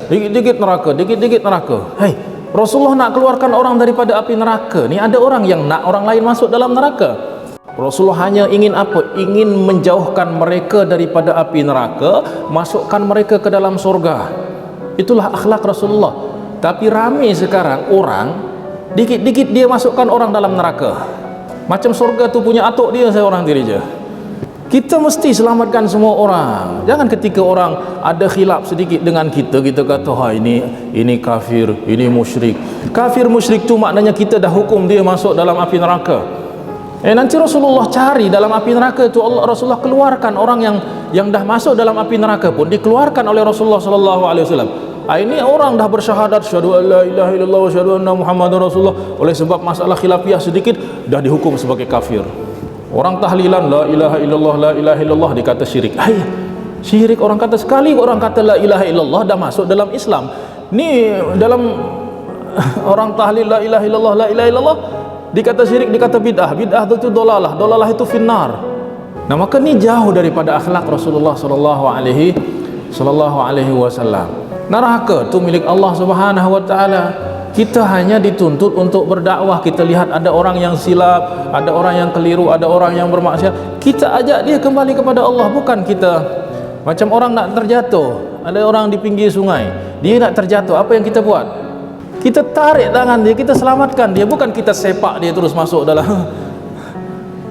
Dikit-dikit neraka, dikit-dikit neraka. Hei, Rasulullah nak keluarkan orang daripada api neraka. Ni ada orang yang nak orang lain masuk dalam neraka. Rasulullah hanya ingin apa? Ingin menjauhkan mereka daripada api neraka, masukkan mereka ke dalam surga. Itulah akhlak Rasulullah. Tapi ramai sekarang orang dikit-dikit dia masukkan orang dalam neraka. Macam surga tu punya atuk dia seorang diri je. Kita mesti selamatkan semua orang. Jangan ketika orang ada khilaf sedikit dengan kita, kita kata ha ini kafir, ini musyrik. Kafir musyrik tu maknanya kita dah hukum dia masuk dalam api neraka. Nanti Rasulullah cari dalam api neraka itu, Rasulullah keluarkan orang yang dah masuk dalam api neraka pun dikeluarkan oleh Rasulullah sallallahu alaihi wasallam. Ini orang dah bersyahadat syahadu an la ilaha illallah wa syahadu anna muhammadar rasulullah, oleh sebab masalah khilafiyah sedikit dah dihukum sebagai kafir. Orang tahlilan la ilaha illallah dikata syirik. Syirik orang kata sekali, orang kata la ilaha illallah dah masuk dalam Islam. Ni dalam orang tahlil la ilaha illallah dikata syirik, dikata bid'ah. Bid'ah itu dolalah, dolalah itu finnar. Nah, maka ni jauh daripada akhlak Rasulullah sallallahu alaihi wasallam. Neraka tu milik Allah Subhanahu wa taala. Kita hanya dituntut untuk berdakwah. Kita lihat ada orang yang silap, ada orang yang keliru, ada orang yang bermaksiat, kita ajak dia kembali kepada Allah. Bukan kita macam orang nak terjatuh. Ada orang di pinggir sungai, dia nak terjatuh, apa yang kita buat? Kita tarik tangan dia, kita selamatkan dia, bukan kita sepak dia terus masuk dalam.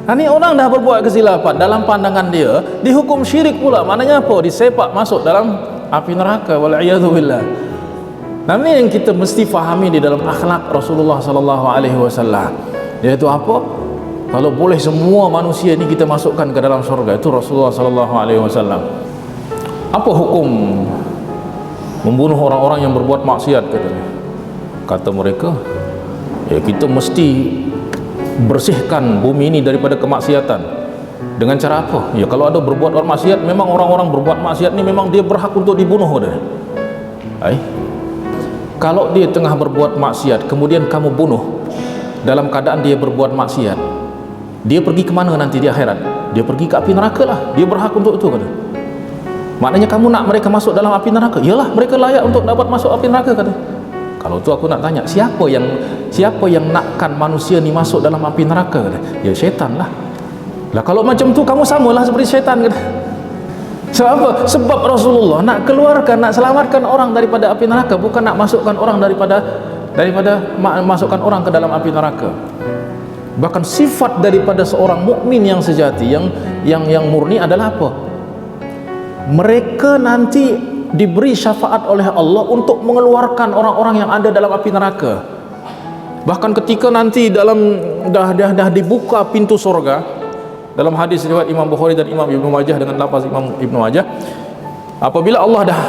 Ini orang dah berbuat kesilapan, dalam pandangan dia dihukum syirik pula. Maknanya apa? Disepak masuk dalam api neraka. Wal'iyadzubillah. Nah, ini yang kita mesti fahami di dalam akhlak Rasulullah sallallahu alaihi wasallam. Yaitu apa? Kalau boleh semua manusia ini kita masukkan ke dalam surga, itu Rasulullah sallallahu alaihi wasallam. Apa hukum membunuh orang-orang yang berbuat maksiat katanya? Kata mereka, ya kita mesti bersihkan bumi ini daripada kemaksiatan. Dengan cara apa? Ya kalau ada berbuat orang maksiat, memang orang-orang berbuat maksiat ni memang dia berhak untuk dibunuh dah. Kalau dia tengah berbuat maksiat kemudian kamu bunuh dalam keadaan dia berbuat maksiat, dia pergi ke mana nanti di akhirat? Dia pergi ke api neraka lah. Dia berhak untuk itu kata. Maknanya kamu nak mereka masuk dalam api neraka? Iyalah, mereka layak untuk dapat masuk api neraka kata. Kalau tu aku nak tanya, siapa yang nakkan manusia ni masuk dalam api neraka kata? Ya syaitan lah. Lah kalau macam tu kamu samalah seperti syaitan kata. Sebab apa? Sebab Rasulullah nak keluarkan, nak selamatkan orang daripada api neraka, bukan nak masukkan orang daripada masukkan orang ke dalam api neraka. Bahkan sifat daripada seorang mukmin yang sejati, yang murni adalah apa? Mereka nanti diberi syafaat oleh Allah untuk mengeluarkan orang-orang yang ada dalam api neraka. Bahkan ketika nanti dalam dah dibuka pintu surga, dalam hadis riwayat Imam Bukhari dan Imam Ibnu Majah dengan lafaz Imam Ibnu Majah, apabila Allah dah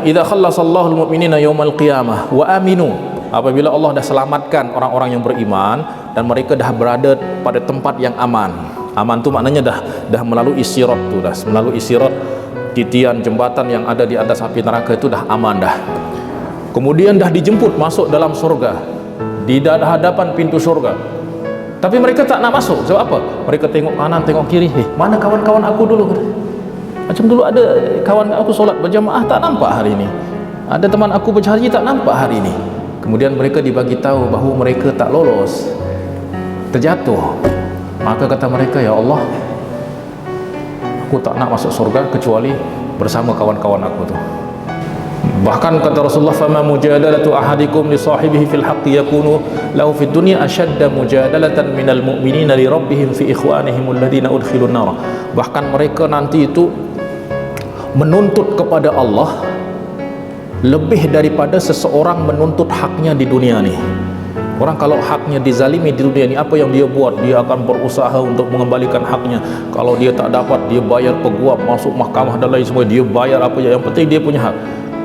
idza khallasallahu almu'minina yaumal qiyamah wa aminu, apabila Allah dah selamatkan orang-orang yang beriman dan mereka dah berada pada tempat yang aman. Aman tu maknanya dah melalui sirat tu, dah melalui sirat, titian jembatan yang ada di atas api neraka itu dah aman dah. Kemudian dah dijemput masuk dalam surga, di hadapan pintu surga. Tapi mereka tak nak masuk. Sebab apa? Mereka tengok kanan, tengok kiri. Mana kawan-kawan aku dulu? Macam dulu ada kawan aku solat berjamaah, tak nampak hari ini. Ada teman aku berhaji, tak nampak hari ini. Kemudian mereka dibagi tahu bahawa mereka tak lolos, terjatuh. Maka kata mereka, ya Allah, aku tak nak masuk surga kecuali bersama kawan-kawan aku tu. Bahkan kata Rasulullah, fama mujadalatu ahadikum li sahibihi fil haqqi yakunu lahu fid dunya ashadda mujadalatan minal mu'minina li rabbihim fi ikhwanihim alladhina udkhilun nar. Bahkan mereka nanti itu menuntut kepada Allah lebih daripada seseorang menuntut haknya di dunia ni. Orang kalau haknya dizalimi di dunia ni, apa yang dia buat? Dia akan berusaha untuk mengembalikan haknya. Kalau dia tak dapat, dia bayar peguam, masuk mahkamah dan lain semua, dia bayar apa yang penting dia punya hak.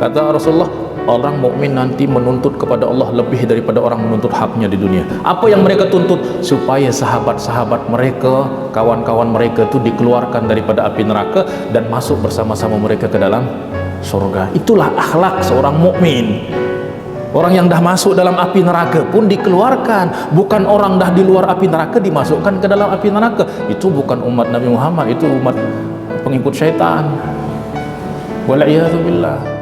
Kata Rasulullah, orang mukmin nanti menuntut kepada Allah lebih daripada orang menuntut haknya di dunia. Apa yang mereka tuntut? Supaya sahabat-sahabat mereka, kawan-kawan mereka itu dikeluarkan daripada api neraka dan masuk bersama-sama mereka ke dalam surga. Itulah akhlak seorang mukmin. Orang yang dah masuk dalam api neraka pun dikeluarkan. Bukan orang dah di luar api neraka dimasukkan ke dalam api neraka. Itu bukan umat Nabi Muhammad, itu umat pengikut syaitan. Wal'iyadzubillah.